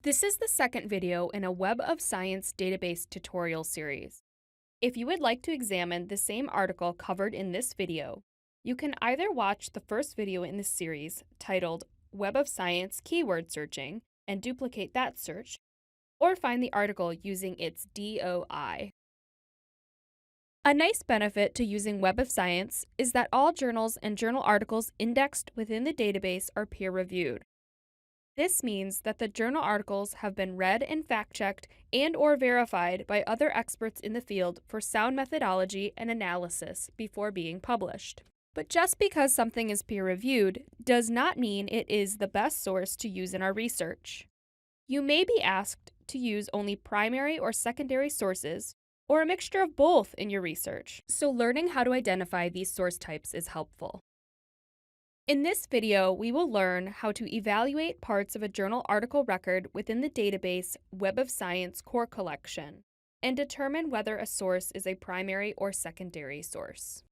This is the second video in a Web of Science database tutorial series. If you would like to examine the same article covered in this video, you can either watch the first video in this series titled Web of Science Keyword Searching and duplicate that search, or find the article using its DOI. A nice benefit to using Web of Science is that all journals and journal articles indexed within the database are peer-reviewed. This means that the journal articles have been read and fact-checked and/or verified by other experts in the field for sound methodology and analysis before being published. But just because something is peer-reviewed does not mean it is the best source to use in our research. You may be asked to use only primary or secondary sources, or a mixture of both in your research, so learning how to identify these source types is helpful. In this video, we will learn how to evaluate parts of a journal article record within the database Web of Science Core Collection and determine whether a source is a primary or secondary source.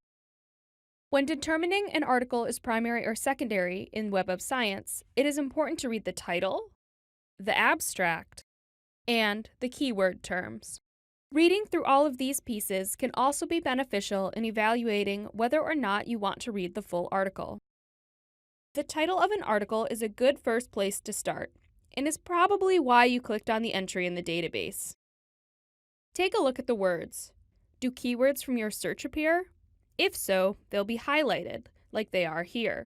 When determining an article is primary or secondary in Web of Science, it is important to read the title, the abstract, and the keyword terms. Reading through all of these pieces can also be beneficial in evaluating whether or not you want to read the full article. The title of an article is a good first place to start, and is probably why you clicked on the entry in the database. Take a look at the words. Do keywords from your search appear? If so, they'll be highlighted, like they are here.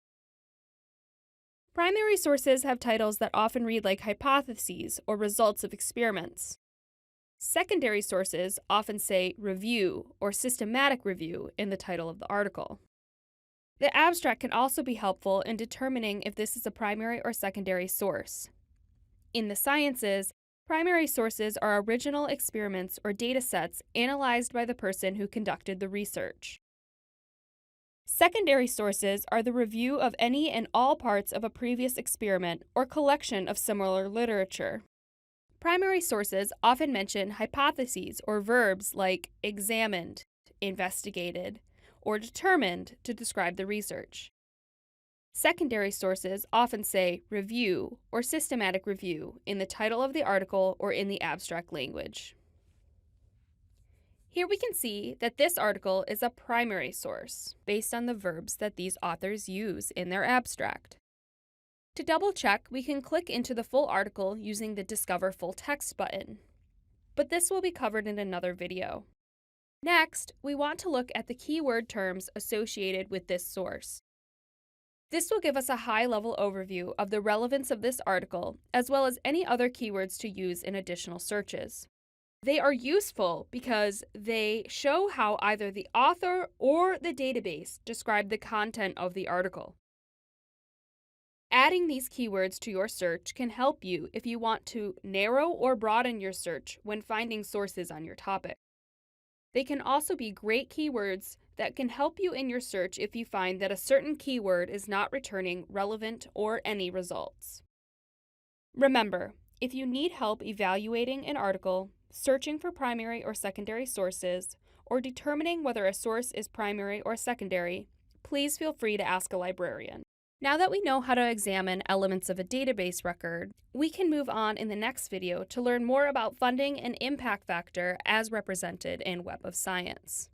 Primary sources have titles that often read like hypotheses or results of experiments. Secondary sources often say review or systematic review in the title of the article. The abstract can also be helpful in determining if this is a primary or secondary source. In the sciences, primary sources are original experiments or data sets analyzed by the person who conducted the research. Secondary sources are the review of any and all parts of a previous experiment or collection of similar literature. Primary sources often mention hypotheses or verbs like examined, investigated, or determined to describe the research. Secondary sources often say review or systematic review in the title of the article or in the abstract language. Here we can see that this article is a primary source based on the verbs that these authors use in their abstract. To double check, we can click into the full article using the Discover Full Text button, but this will be covered in another video. Next, we want to look at the keyword terms associated with this source. This will give us a high-level overview of the relevance of this article, as well as any other keywords to use in additional searches. They are useful because they show how either the author or the database describe the content of the article. Adding these keywords to your search can help you if you want to narrow or broaden your search when finding sources on your topic. They can also be great keywords that can help you in your search if you find that a certain keyword is not returning relevant or any results. Remember, if you need help evaluating an article, searching for primary or secondary sources, or determining whether a source is primary or secondary, please feel free to ask a librarian. Now that we know how to examine elements of a database record, we can move on in the next video to learn more about funding and impact factor as represented in Web of Science.